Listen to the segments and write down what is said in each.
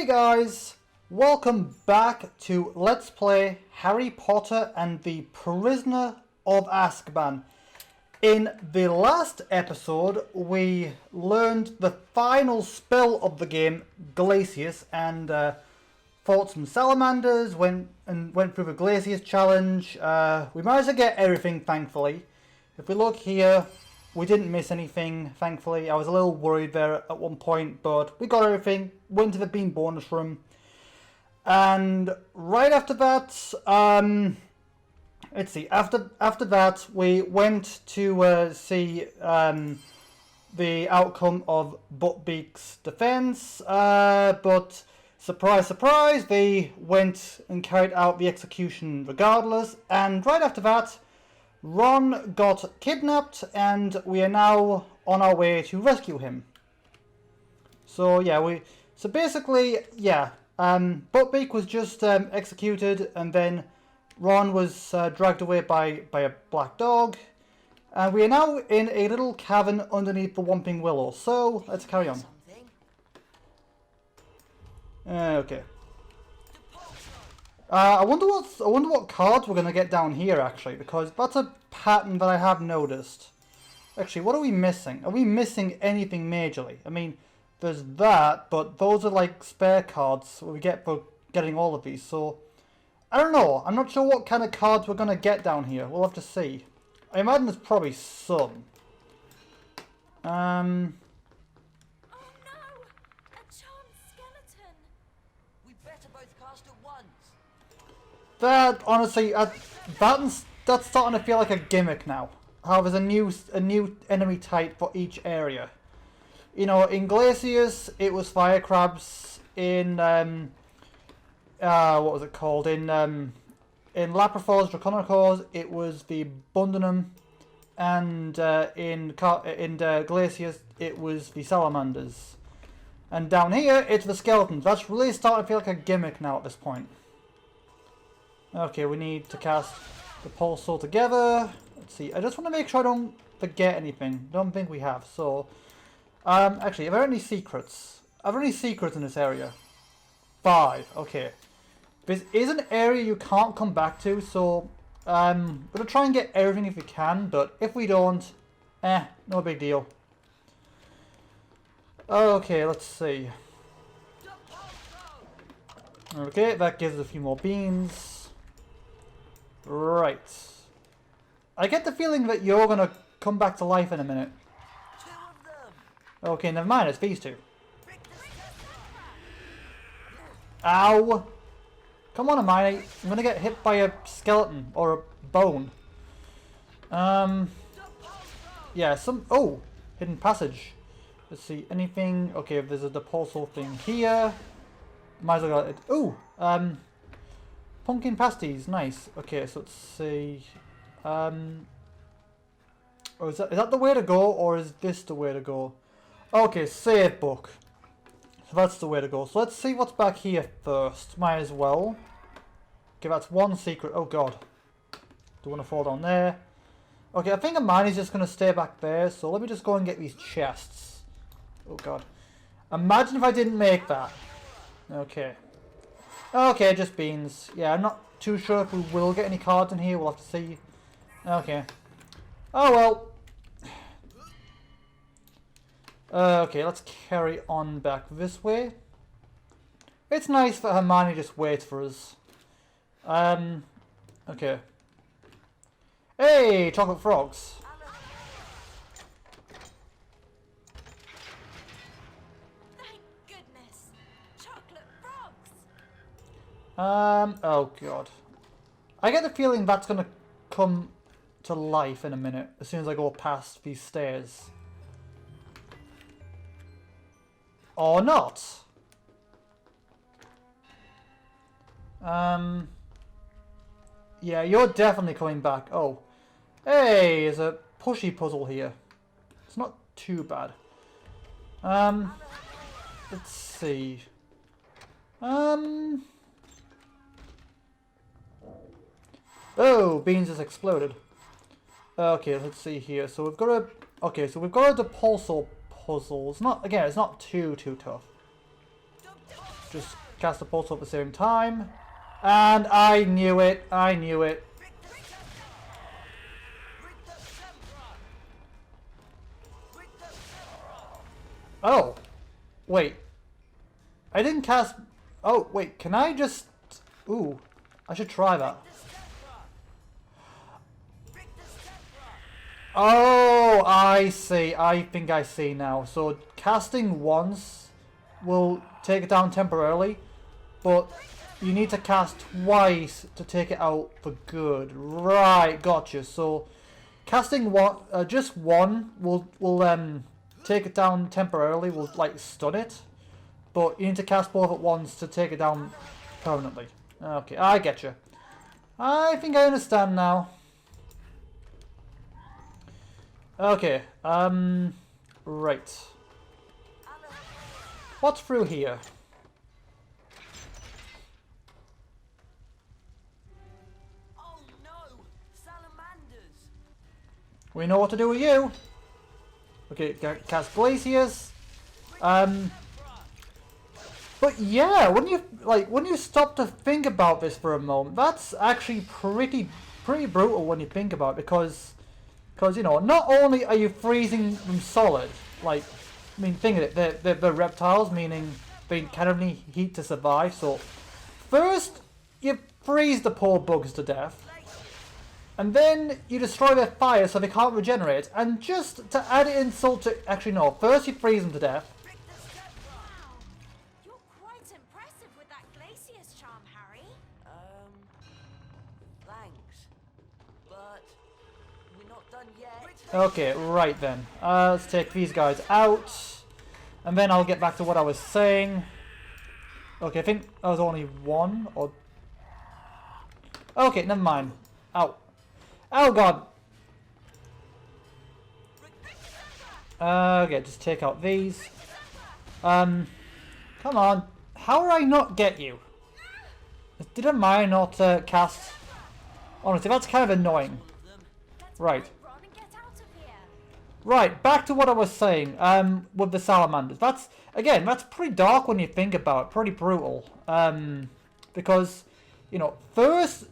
Hey guys, welcome back to Let's Play Harry Potter and the Prisoner of Azkaban. In the last episode, we learned the final spell of the game, Glacius, and fought some salamanders, went through the Glacius challenge. We managed to get everything, thankfully. If we look here, we didn't miss anything, thankfully. I was a little worried there at one point, but we got everything. Went to the Bean bonus room. And right after that, let's see, after that, we went to see the outcome of Buckbeak's defense. But surprise, surprise, they went and carried out the execution regardless. And right after that, Ron got kidnapped, and we are now on our way to rescue him. So yeah, basically, Buckbeak was just executed, and then Ron was dragged away by a black dog, and we are now in a little cavern underneath the Whomping Willow. So let's carry on. Okay. I wonder what cards we're gonna get down here, actually, because that's a pattern that I have noticed. Actually, what are we missing? Are we missing anything majorly? I mean, there's that, but those are like spare cards we get for getting all of these. So I don't know. I'm not sure what kind of cards we're gonna get down here. We'll have to see. I imagine there's probably some. That honestly, that's starting to feel like a gimmick now. How there's a new enemy type for each area. You know, in Glacius it was fire crabs. In what was it called? In Laprophos Draconicos it was the Bundinum, and in Glacius it was the salamanders. And down here it's the skeletons. That's really starting to feel like a gimmick now at this point. Okay, we need to cast the pulse all together. Let's see. I just want to make sure I don't forget anything. Don't think we have. So, actually, are there any secrets? Are there any secrets in this area? 5. Okay. This is an area you can't come back to, so we're gonna try and get everything if we can. But if we don't, no big deal. Okay, let's see. Okay, that gives us a few more beans. Right. I get the feeling that you're gonna come back to life in a minute. Okay, never mind, it's these two. Ow! Come on, Hermione. I'm gonna get hit by a skeleton or a bone. Yeah, oh! Hidden passage. Let's see, anything? Okay, there's a depulsal thing here. Might as well get it. Ooh! Pumpkin pasties, nice. Okay, so let's see. Oh, is that the way to go, or is this the way to go? Okay, save book. So that's the way to go. So let's see what's back here first. Might as well. Okay, that's one secret. Oh god. Don't want to fall down there. Okay, I think Hermione's just going to stay back there. So let me just go and get these chests. Oh god. Imagine if I didn't make that. Okay. Okay, just beans. Yeah, I'm not too sure if we will get any cards in here. We'll have to see. Okay. Oh well. Okay, let's carry on back this way. It's nice that Hermione just waits for us. Okay. Hey, chocolate frogs. Oh god. I get the feeling that's gonna come to life in a minute, as soon as I go past these stairs. Or not. Yeah, you're definitely coming back. Oh. Hey, there's a pushy puzzle here. It's not too bad. Let's see. Oh, beans has exploded. Okay, let's see here. So we've got a depulsal puzzle. It's not, again, it's not too tough. just cast a pulse at the same time. And I knew it. I knew it. Oh. Wait. I didn't cast... Oh, wait. Can I just... Ooh. I should try that. Oh, I see. I think I see now. So, casting once will take it down temporarily. But you need to cast twice to take it out for good. Right, gotcha. So, casting one, just one will take it down temporarily. Will like stun it, but you need to cast both at once to take it down permanently. Okay, I get you. I think I understand now. Okay. Right. What's through here? We know what to do with you. Okay, cast Glaciers. But yeah, when you stop to think about this for a moment, that's actually pretty brutal when you think about it, because you know, not only are you freezing them solid, like, I mean, think of it, they're reptiles, meaning they kind of need heat to survive. So first you freeze the poor bugs to death. And then you destroy their fire so they can't regenerate. And just to add insult to... Actually, no. First you freeze them to death. Wow. You're quite impressive with that Glacier's charm, Harry. Thanks. But we're not done yet. Okay, right then. Let's take these guys out. And then I'll get back to what I was saying. Okay, I think that was only one or... Okay, never mind. Ow. Oh god. Okay, just take out these. Come on. How did I not get you? Didn't I not cast... Honestly, that's kind of annoying. Right. Right, back to what I was saying, with the salamanders. That's pretty dark when you think about it, pretty brutal. Because, you know, first...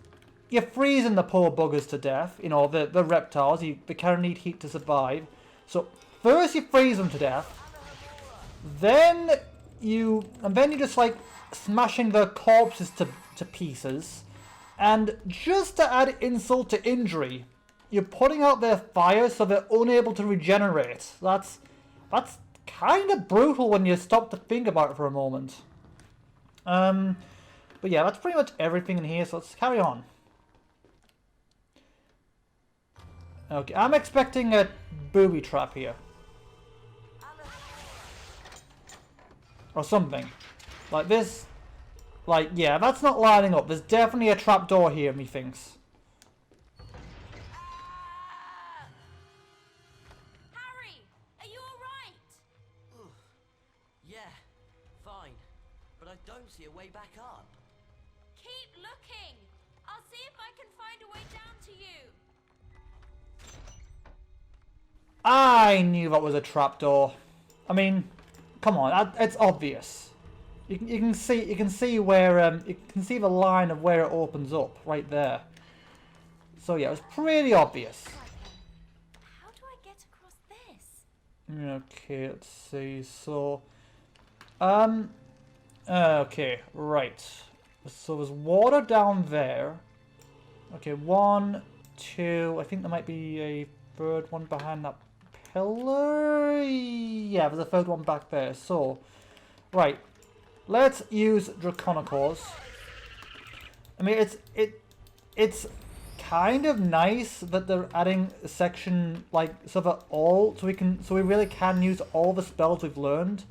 You're freezing the poor buggers to death, you know, the reptiles, they kind of need heat to survive. So, first you freeze them to death, then you're just like smashing their corpses to pieces, and just to add insult to injury, you're putting out their fire so they're unable to regenerate. That's kind of brutal when you stop to think about it for a moment. But yeah, that's pretty much everything in here, so let's carry on. Okay, I'm expecting a booby trap here. Or something. Like this. Like, yeah, that's not lining up. There's definitely a trap door here, methinks. Harry, are you alright? Yeah, fine. But I don't see a way back up. Keep looking. I'll see if I can find a way down to you. I knew that was a trapdoor. I mean, come on, it's obvious. You can see where you can see the line of where it opens up right there. So yeah, it was pretty obvious. How do I get across this? Okay, let's see. So, okay, right. So there's water down there. Okay, 1, 2. I think there might be a third one behind that pillar. Yeah, there's a third one back there. So, right, let's use Draconicores. I mean, it's kind of nice that they're adding a section like so we really can use all the spells we've learned.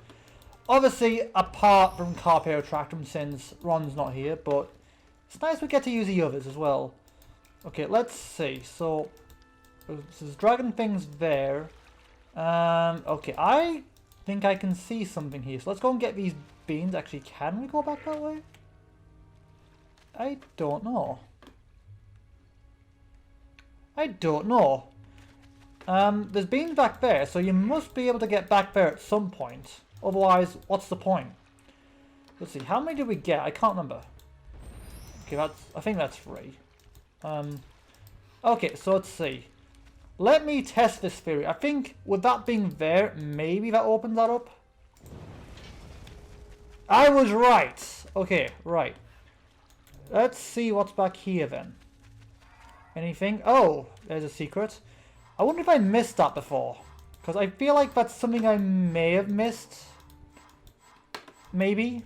Obviously, apart from Carpe Retractum, since Ron's not here, but it's nice we get to use the others as well. Okay, let's see. So there's dragon things there. Okay, I think I can see something here. So let's go and get these beans. Actually, can we go back that way? I don't know. I don't know. There's beans back there, so you must be able to get back there at some point. Otherwise, what's the point? Let's see, how many did we get? I can't remember. Okay, I think that's 3. Okay, so let's see. Let me test this theory. I think with that being there, maybe that opens that up. I was right. Okay, right. Let's see what's back here then. Anything? Oh, there's a secret. I wonder if I missed that before. Because I feel like that's something I may have missed. Maybe.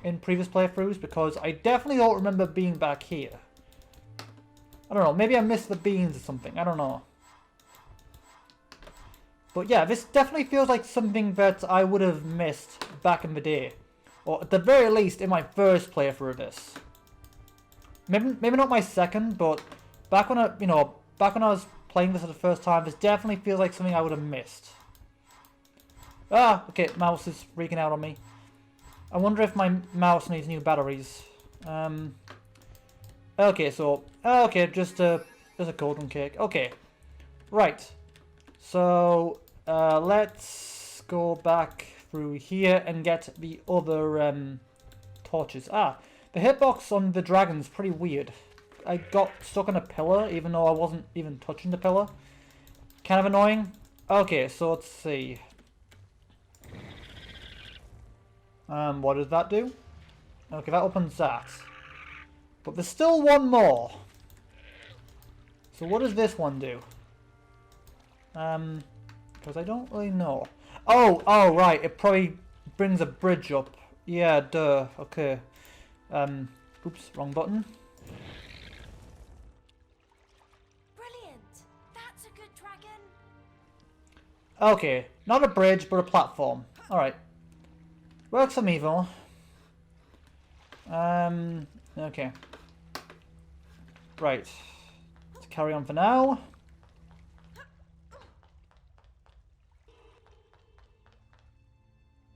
In previous playthroughs. Because I definitely don't remember being back here. I don't know. Maybe I missed the beans or something. I don't know. But yeah, this definitely feels like something that I would have missed back in the day. Or at the very least in my first playthrough of this. Maybe not my second, but back when I was playing this for the first time, this definitely feels like something I would have missed. Ah, okay, mouse is freaking out on me. I wonder if my mouse needs new batteries. Okay, so just a golden cake. Okay, right. So let's go back through here and get the other torches. Ah. The hitbox on the dragon's pretty weird. I got stuck on a pillar even though I wasn't even touching the pillar. Kind of annoying. Okay, so let's see. What does that do? Okay, that opens that. But there's still one more. So what does this one do? Because I don't really know. Oh, right. It probably brings a bridge up. Yeah, duh. Okay. Oops, wrong button. Brilliant! That's a good dragon. Okay, not a bridge, but a platform. Alright. Works for me, though. Okay. Right. Let's carry on for now.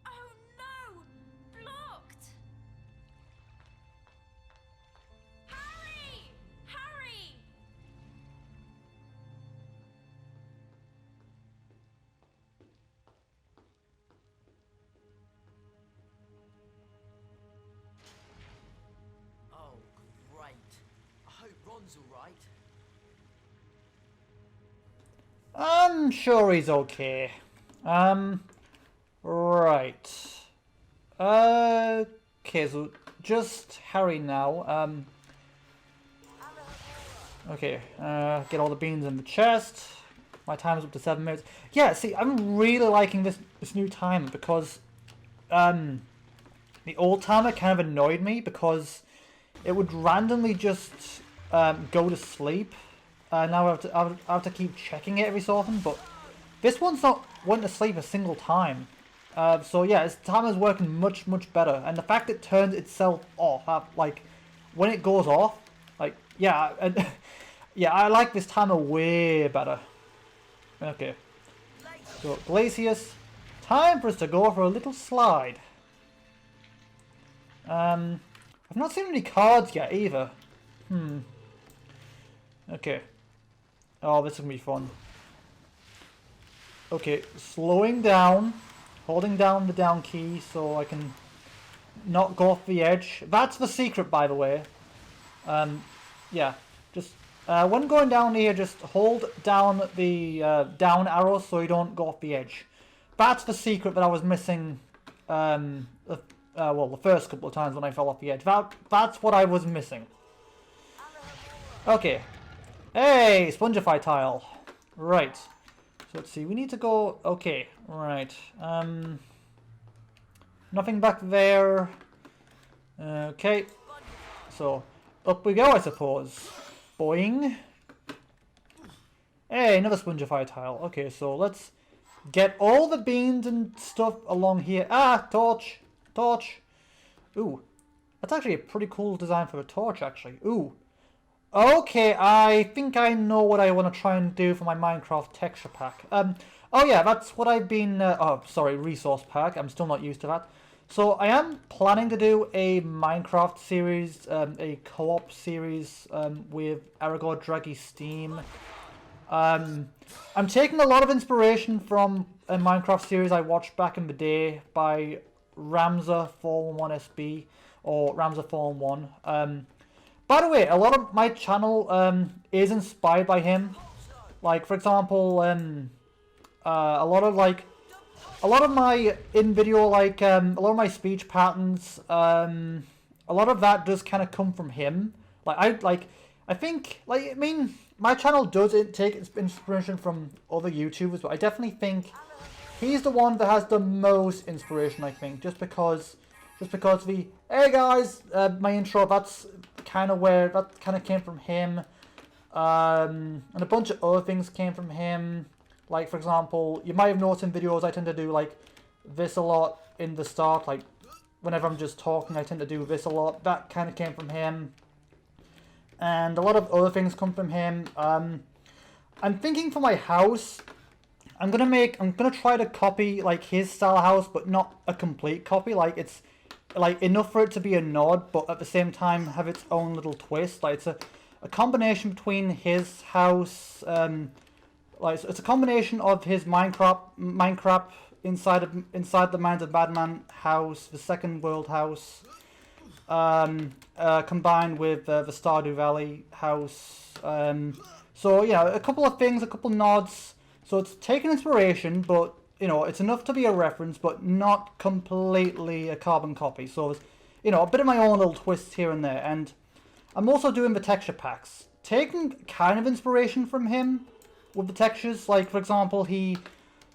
Oh no! Blocked! Harry! Harry! Oh, great. I hope Ron's alright. I'm sure he's okay. Right. Okay, so just Harry now. Okay, get all the beans in the chest. My time's up to 7 minutes. Yeah, see, I'm really liking this new timer because the old timer kind of annoyed me because it would randomly just go to sleep. Now I have to keep checking it every so often, but this one's not went to sleep a single time. So yeah, this timer's working much better, and the fact it turns itself off, like when it goes off, like yeah, yeah, I like this timer way better. Okay, so Glacius, time for us to go for a little slide. I've not seen any cards yet either. Okay. Oh, this is gonna be fun. Okay, slowing down, holding down the down key so I can not go off the edge. That's the secret, by the way. Yeah, just when going down here, just hold down the down arrow so you don't go off the edge. That's the secret that I was missing. Well, the first couple of times when I fell off the edge. That's what I was missing. Okay. Hey, Spongify tile. Right. So let's see. We need to go. Okay. Right. Nothing back there. Okay. So up we go, I suppose. Boing. Hey, another Spongify tile. Okay, so let's get all the beans and stuff along here. Ah, torch. Torch. Ooh. That's actually a pretty cool design for a torch, actually. Ooh. Okay, I think I know what I want to try and do for my Minecraft texture pack. Oh yeah, that's what I've been... oh, sorry, resource pack. I'm still not used to that. So I am planning to do a Minecraft series, a co-op series with Aragorn Draggy Steam. I'm taking a lot of inspiration from a Minecraft series I watched back in the day by Ramza 411 SB or Ramza 411. By the way, a lot of my channel is inspired by him. Like, for example, a lot of my in-video, like, a lot of my speech patterns, a lot of that does kind of come from him. I think, I mean, my channel does take its inspiration from other YouTubers, but I definitely think he's the one that has the most inspiration, I think, just because the, hey guys, my intro, that's kind of where, that kind of came from him, and a bunch of other things came from him. Like, for example, you might have noticed in videos I tend to do, like, this a lot in the start. Like, whenever I'm just talking, I tend to do this a lot. That kind of came from him. And a lot of other things come from him. I'm thinking for my house, I'm gonna try to copy, like, his style house, but not a complete copy. Like, it's, like, enough for it to be a nod, but at the same time have its own little twist. Like, it's a combination between his house, like, it's a combination of his Minecraft inside the Minds of Madman house, the Second World house, combined with the Stardew Valley house. So yeah, a couple of things, a couple nods. So it's taken inspiration, but you know, it's enough to be a reference, but not completely a carbon copy. So there's, you know, a bit of my own little twists here and there. And I'm also doing the texture packs, taking kind of inspiration from him with the textures. Like, for example, he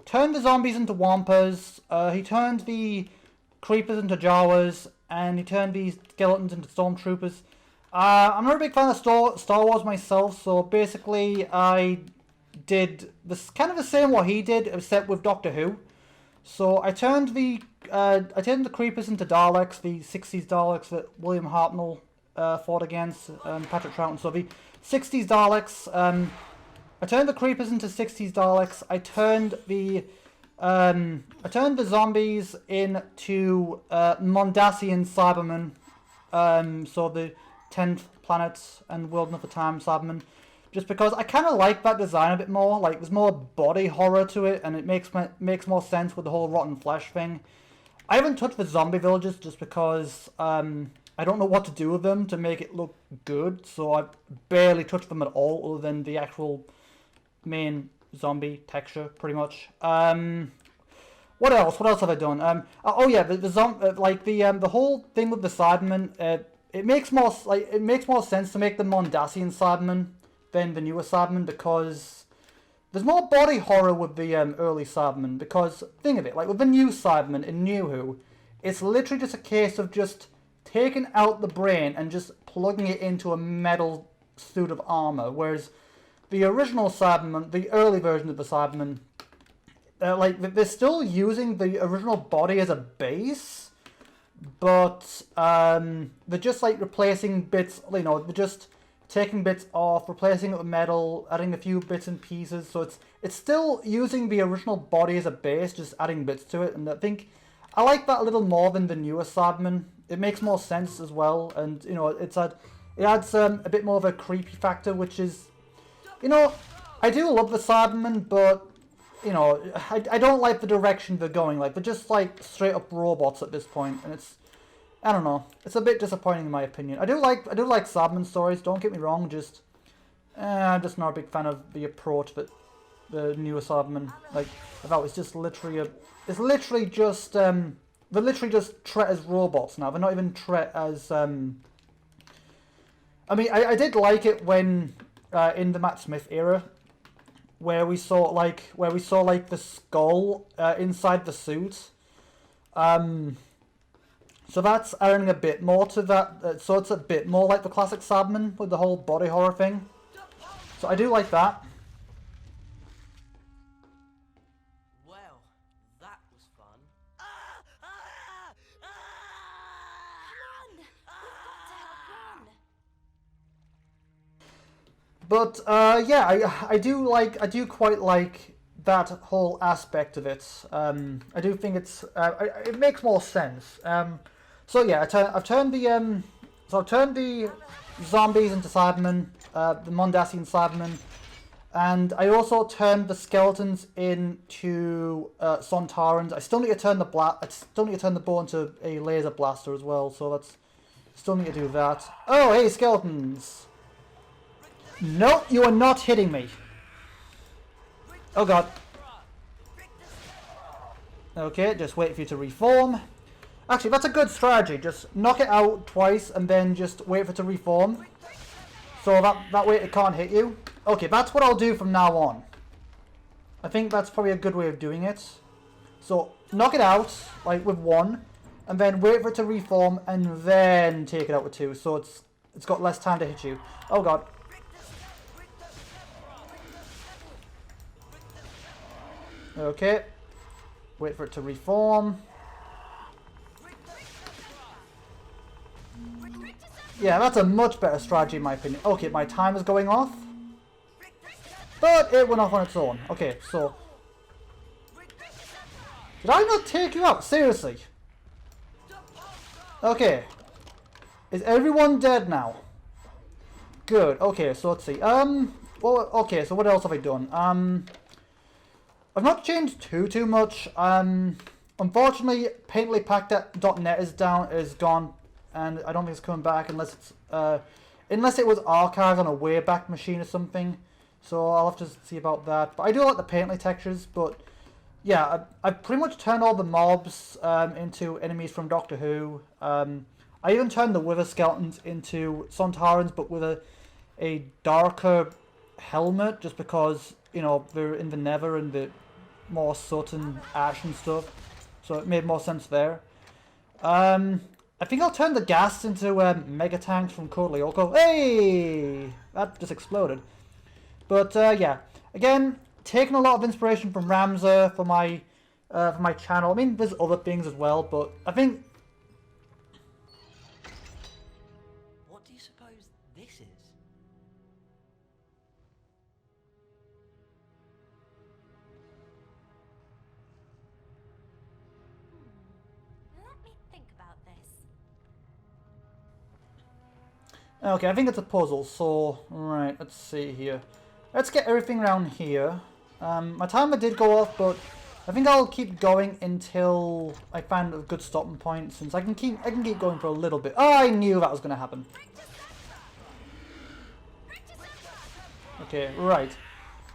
turned the zombies into Wampas, he turned the creepers into Jawas, and he turned the skeletons into stormtroopers. I'm not a big fan of Star Wars myself, so basically I did this kind of the same what he did, except with Doctor Who. So I turned the creepers into Daleks, the 60s Daleks that William Hartnell fought against, Patrick Troughton. So the 60s Daleks. I turned the creepers into 60s Daleks. I turned the zombies into Mondasian Cybermen. So the 10th planets and World Another Time Cybermen. Just because I kind of like that design a bit more. Like, there's more body horror to it, and it makes more sense with the whole rotten flesh thing. I haven't touched the zombie villages just because I don't know what to do with them to make it look good. So I've barely touched them at all, other than the actual main zombie texture, pretty much. What else? What else have I done? Oh yeah, the whole thing with the Cybermen. It makes more sense to make the Mondasian Cybermen than the newer Cybermen, because there's more body horror with the early Cybermen. Because think of it, like with the new Cybermen in New Who, it's literally just a case of just taking out the brain and just plugging it into a metal suit of armor, whereas the original Cybermen, the early version of the Cybermen, like, they're still using the original body as a base, but they're just, like, replacing bits, you know, they're just taking bits off, replacing it with metal, adding a few bits and pieces, so it's still using the original body as a base, just adding bits to it, and I think I like that a little more than the newer Cybermen. It makes more sense as well, and, you know, it adds a bit more of a creepy factor, which is, you know, I do love the Cybermen, but, you know, I don't like the direction they're going. Like, they're just, like, straight up robots at this point, and it's, I don't know, it's a bit disappointing in my opinion. I do like Cybermen stories, don't get me wrong, just, I'm just not a big fan of the approach that the newer Cybermen, like, I thought it's just literally it's literally just, they're literally just treat as robots now. They're not even treat as, I mean, I did like it when, in the Matt Smith era, where we saw the skull inside the suit. So that's adding a bit more to that. So it's a bit more like the classic Cybermen with the whole body horror thing. So I do like that. Well, that was fun. Run! We've got to help run. But yeah, I do quite like that whole aspect of it. I do think it makes more sense. So yeah, I've turned the zombies into Cybermen, the Mondasian Cybermen, And I also turned the skeletons into Sontarans. I still need to turn the bow into a laser blaster as well, so that's still need to do that. Oh, hey, skeletons! No, you are not hitting me. Oh god. Okay, just wait for you to reform. Actually, that's a good strategy. Just knock it out twice and then just wait for it to reform. So that way it can't hit you. Okay, that's what I'll do from now on. I think that's probably a good way of doing it. So, knock it out, like with one, and then wait for it to reform, and then take it out with two. So it's got less time to hit you. Oh god. Okay. Wait for it to reform. Yeah, that's a much better strategy in my opinion. Okay, my timer's going off. But it went off on its own. Okay, so... Did I not take you out? Seriously? Okay. Is everyone dead now? Good. Okay, so let's see. Well, okay, so what else have I done? I've not changed too much. Unfortunately, painterlypacked.net is gone. And I don't think it's coming back unless it's unless it was archived on a Wayback Machine or something. So I'll have to see about that. But I do like the Painterly textures. But yeah, I've pretty much turned all the mobs into enemies from Doctor Who. I even turned the Wither skeletons into Sontarans, but with a darker helmet, just because you know they're in the Nether and the more soot and ash and stuff. So it made more sense there. I think I'll turn the gas into mega tanks from Code Lyoko. Hey! That just exploded. But yeah, again, taking a lot of inspiration from Ramza for my channel. I mean, there's other things as well, but I think... What do you suppose this is? Let me think about this. Okay, I think it's a puzzle, so... Right, let's see here. Let's get everything around here. My timer did go off, but I think I'll keep going until I find a good stopping point, since I can keep going for a little bit. Oh, I knew that was going to happen. Okay, right.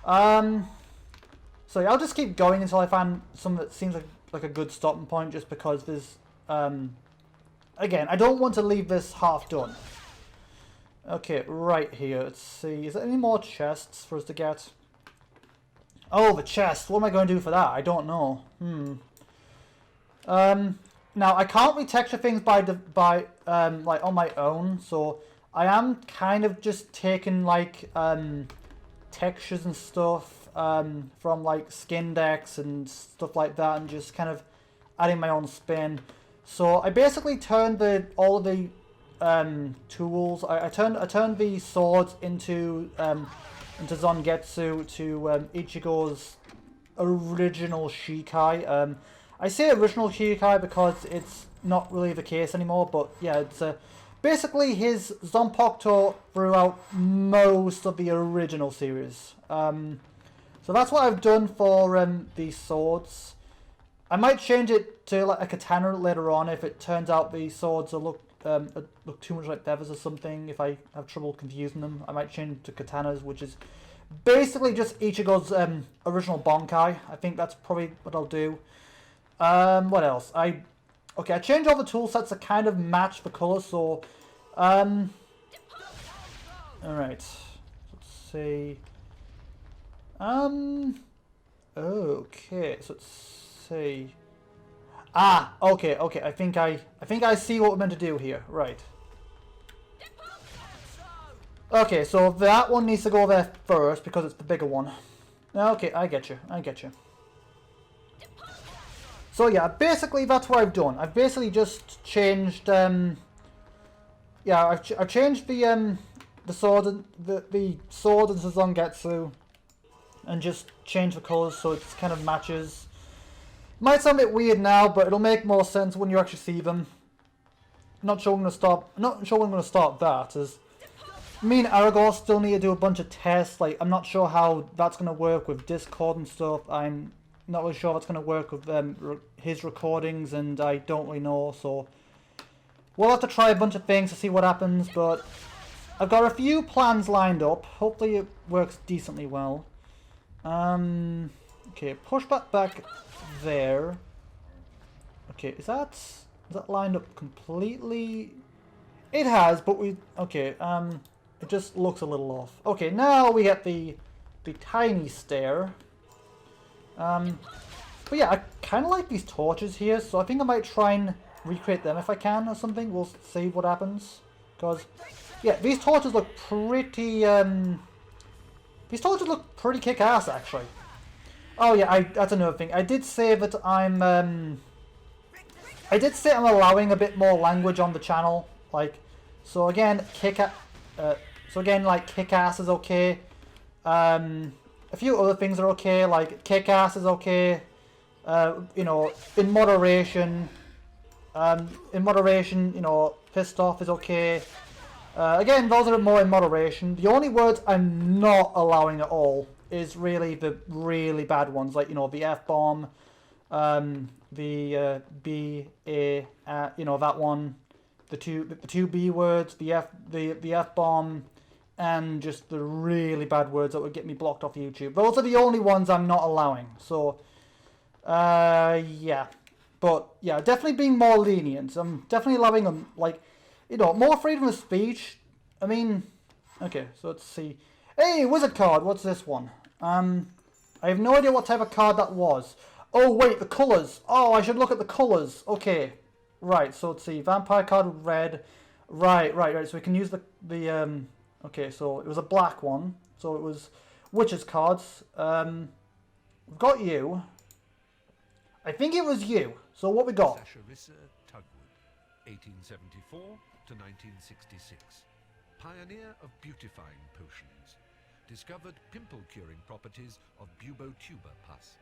So yeah, I'll just keep going until I find something that seems like a good stopping point, just because there's... again, I don't want to leave this half done. Okay, right here, let's see. Is there any more chests for us to get? Oh, the chest. What am I going to do for that? I don't know. Now, I can't retexture things by like, on my own, so I am kind of just taking, like, textures and stuff from, like, Skydance and stuff like that, and just kind of adding my own spin. So, I basically turned all of the tools. I turned the swords into Zangetsu, to Ichigo's original Shikai. I say original Shikai because it's not really the case anymore, but yeah, it's basically his Zanpakuto throughout most of the original series. So that's what I've done for these swords. I might change it to like a katana later on if it turns out the swords look too much like feathers or something. If I have trouble confusing them, I might change to katanas, which is basically just Ichigo's original Bankai. I think that's probably what I'll do. What else? I changed all the tool sets to kind of match the colors. So, all right. Let's see. Okay. So let's see. Ah, okay. I think I see what we're meant to do here. Right. Okay, so that one needs to go there first because it's the bigger one. Okay, I get you. So yeah, basically that's what I've done. I've basically just changed. I've changed the sword and the sword into Zangetsu, and just changed the colors so it kind of matches. Might sound a bit weird now, but it'll make more sense when you actually see them. Not sure when I'm gonna start that, as me and Aragorn still need to do a bunch of tests. Like, I'm not sure how that's going to work with Discord and stuff. I'm not really sure how it's going to work with his recordings, and I don't really know. So we'll have to try a bunch of things to see what happens. But I've got a few plans lined up. Hopefully it works decently well. Okay, push back there. Okay, is that lined up completely? It has, but okay, it just looks a little off. Okay, now we get the tiny stair. But yeah, I kind of like these torches here, so I think I might try and recreate them if I can or something. We'll see what happens. Because, yeah, these torches look pretty, kick-ass, actually. Oh yeah, that's another thing. I did say that I'm allowing a bit more language on the channel, like, so again, kick-ass is okay. A few other things are okay, like kick-ass is okay. You know, in moderation, you know, pissed off is okay. Again, those are more in moderation. The only words I'm not allowing at all is really the really bad ones, like, you know, the F-bomb, the B-A, you know, that one, the two B words, the F-bomb, and just the really bad words that would get me blocked off YouTube. Those are the only ones I'm not allowing. So, yeah. But, yeah, definitely being more lenient. I'm definitely allowing them, like, you know, more freedom of speech. I mean, okay, so let's see. Hey, wizard card, what's this one? I have no idea what type of card that was. Oh, wait, the colours. Oh, I should look at the colours. Okay, right, so let's see. Vampire card, red. Right, so we can use the okay, so it was a black one. So it was witches cards. We've got you. I think it was you. So what we got? Sasharissa Tugwood, 1874 to 1966. Pioneer of beautifying potions. Discovered pimple-curing properties of bubotuber pus.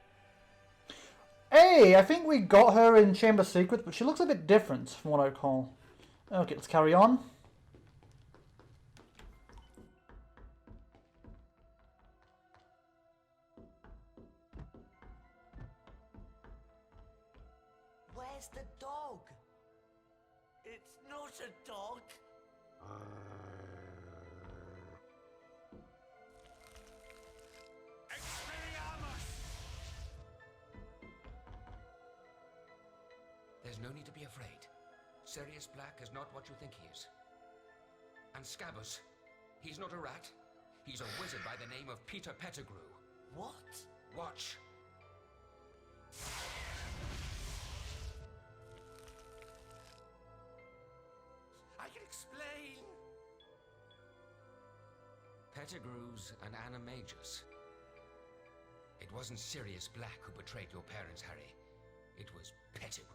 Hey, I think we got her in Chamber Secrets, but she looks a bit different from what I recall. Okay, let's carry on. Where's the dog? It's not a dog. There's no need to be afraid. Sirius Black is not what you think he is. And Scabbers, he's not a rat. He's a wizard by the name of Peter Pettigrew. What? Watch. I can explain. Pettigrew's an animagus. It wasn't Sirius Black who betrayed your parents, Harry. It was Pettigrew.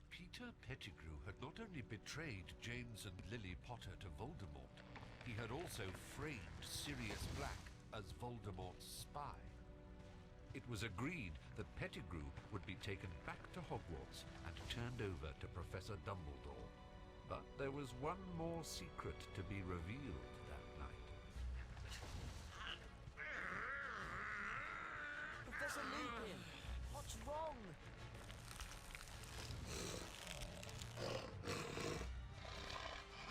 Peter Pettigrew had not only betrayed James and Lily Potter to Voldemort, he had also framed Sirius Black as Voldemort's spy. It was agreed that Pettigrew would be taken back to Hogwarts and turned over to Professor Dumbledore. But there was one more secret to be revealed that night. Professor Lupin, what's wrong?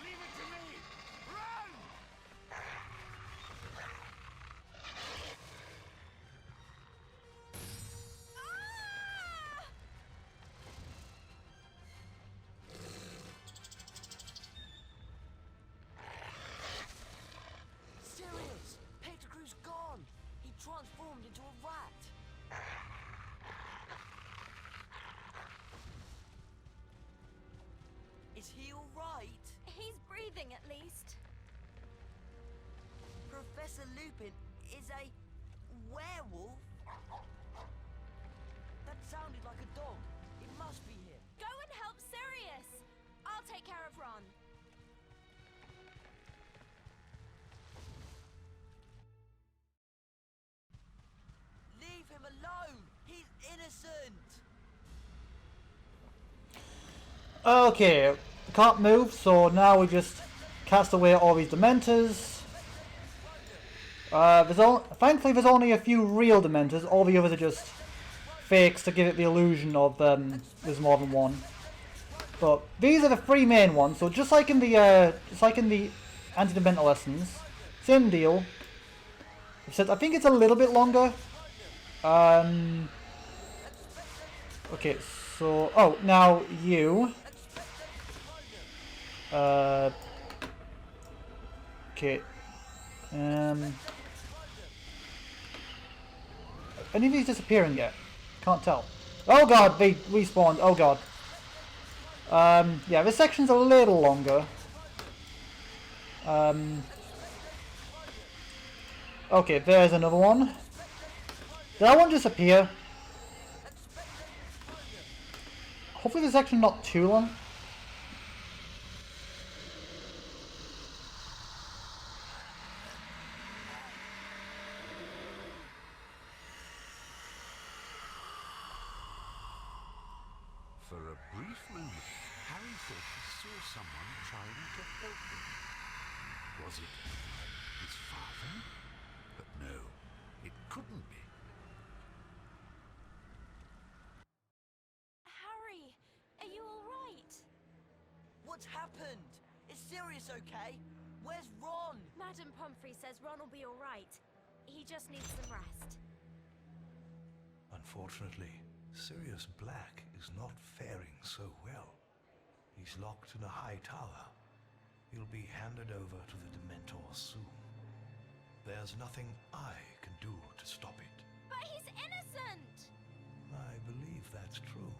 Leave it to me! Run! Sirius! Pettigrew's gone! He transformed into a rat! Is he alright? He's breathing at least. Professor Lupin is a werewolf? That sounded like a dog. It must be him. Go and help Sirius. I'll take care of Ron. Leave him alone! He's innocent! Okay, can't move, so now we just cast away all these Dementors. Thankfully there's only a few real Dementors, all the others are just fakes to give it the illusion of there's more than one. But these are the three main ones, so just like in the anti-Dementor lessons, same deal. Except I think it's a little bit longer. Okay, so now you. Okay. Any of these disappearing yet? Can't tell. Oh god, they respawned. Oh god. Yeah, this section's a little longer. Okay, there's another one. Did that one disappear? Hopefully this section's not too long. For a brief moment, Harry thought he saw someone trying to help him. Was it his father? But no, it couldn't be. Harry, are you alright? What's happened? Is Sirius okay? Where's Ron? Madam Pomfrey says Ron will be alright. He just needs some rest. Unfortunately, Sirius Black is not faring so well. He's locked in a high tower. He'll be handed over to the Dementors soon. There's nothing I can do to stop it. But he's innocent! I believe that's true.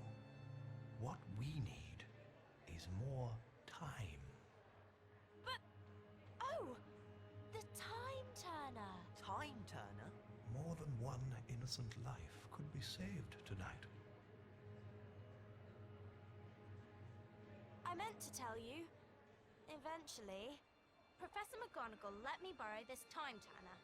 What we need is more time. But... oh! The Time Turner! Time Turner? More than one innocent life could be saved tonight. I meant to tell you. Eventually, Professor McGonagall let me borrow this Time Turner.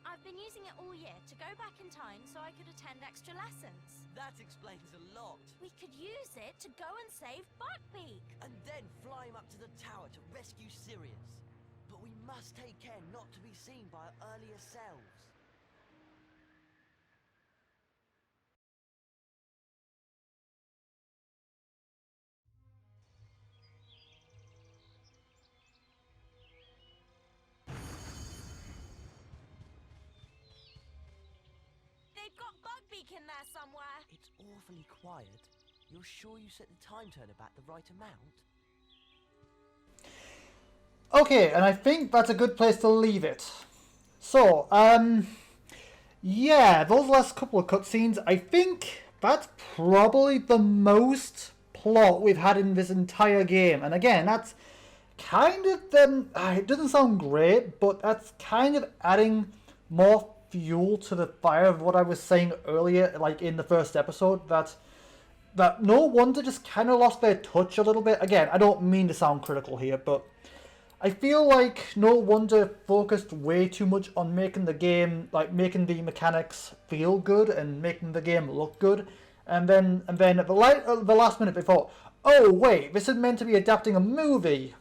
I've been using it all year to go back in time so I could attend extra lessons. That explains a lot. We could use it to go and save Buckbeak. And then fly him up to the tower to rescue Sirius. But we must take care not to be seen by our earlier selves. They've got Buckbeak in there somewhere. It's awfully quiet. You're sure you set the time turner back the right amount? Okay, and I think that's a good place to leave it. So, yeah, those last couple of cutscenes, I think that's probably the most plot we've had in this entire game. And again, that's kind of, it doesn't sound great, but that's kind of adding more fuel to the fire of what I was saying earlier, like in the first episode, that KnowWonder just kind of lost their touch a little bit. Again, I don't mean to sound critical here, but I feel like KnowWonder focused way too much on making the game, like making the mechanics feel good and making the game look good, and then at the last minute they thought, oh wait, this is meant to be adapting a movie.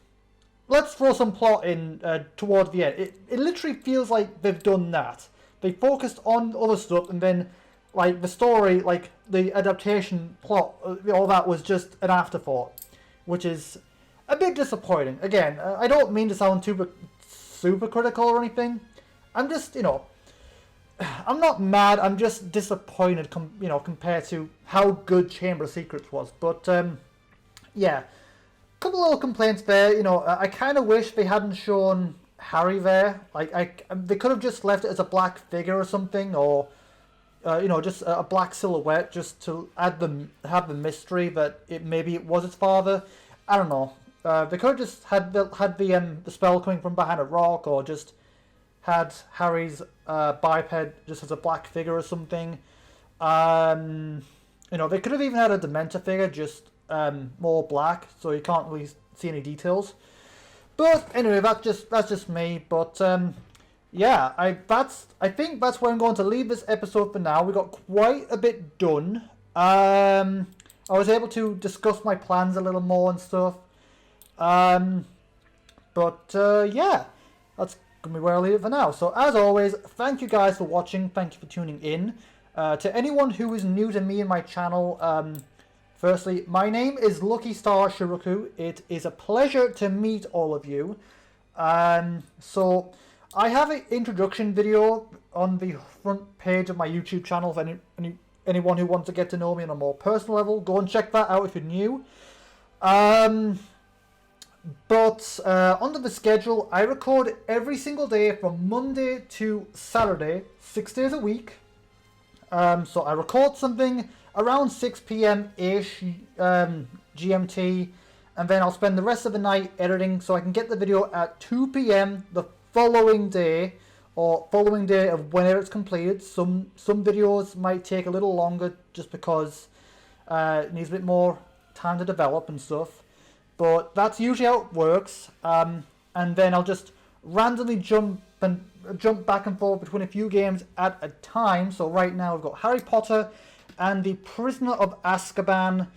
Let's throw some plot in toward the end. It literally feels like they've done that. They focused on other stuff, and then, like, the story, like, the adaptation plot, all that was just an afterthought, which is a bit disappointing. Again, I don't mean to sound super critical or anything. I'm just, I'm not mad, I'm just disappointed, compared to how good Chamber of Secrets was. But, yeah, couple little complaints there. I kind of wish they hadn't shown Harry there. Like, they could have just left it as a black figure or something, or just a black silhouette, just to have the mystery that maybe it was his father. I don't know. They could have just had the spell coming from behind a rock, or just had Harry's biped just as a black figure or something. They could have even had a Dementor figure, just more black, so you can't really see any details. But anyway, that's just me. But yeah, I think that's where I'm going to leave this episode for now. We got quite a bit done. I was able to discuss my plans a little more and stuff. Yeah, that's going to be where I'll leave it for now. So as always, thank you guys for watching. Thank you for tuning in. To anyone who is new to me and my channel, firstly, my name is Lucky Star Shi-Roku. It is a pleasure to meet all of you. So I have an introduction video on the front page of my YouTube channel for anyone who wants to get to know me on a more personal level. Go and check that out if you're new. Under the schedule, I record every single day from Monday to Saturday, 6 days a week. So I record something around 6 p.m.-ish GMT, and then I'll spend the rest of the night editing so I can get the video at 2 p.m. the following day, or following day of whenever it's completed. Some videos might take a little longer just because it needs a bit more time to develop and stuff. But that's usually how it works. And then I'll just randomly jump back and forth between a few games at a time. So right now I've got Harry Potter and the Prisoner of Azkaban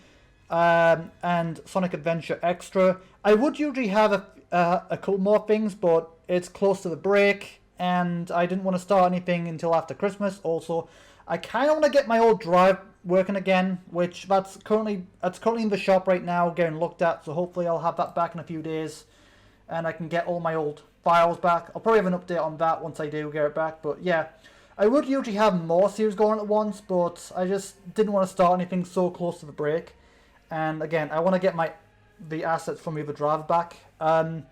and Sonic Adventure Extra. I would usually have a couple more things, but it's close to the break, and I didn't want to start anything until after Christmas. Also, I kind of want to get my old drive working again, which that's currently in the shop right now getting looked at, so hopefully I'll have that back in a few days and I can get all my old files back. I'll probably have an update on that once I do get it back. But yeah, I would usually have more series going at once, but I just didn't want to start anything so close to the break. And again, I want to get the assets from the other drive back. But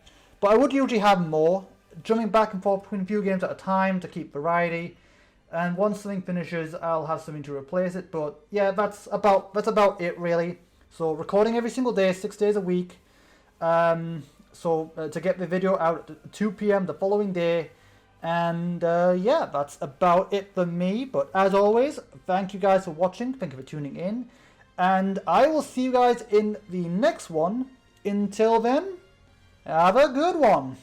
I would usually have more, jumping back and forth between a few games at a time to keep variety. And once something finishes, I'll have something to replace it. But yeah, that's about it really. So recording every single day, 6 days a week. To get the video out at 2 p.m. the following day. And yeah, that's about it for me. But as always, thank you guys for watching. Thank you for tuning in. And I will see you guys in the next one. Until then, have a good one.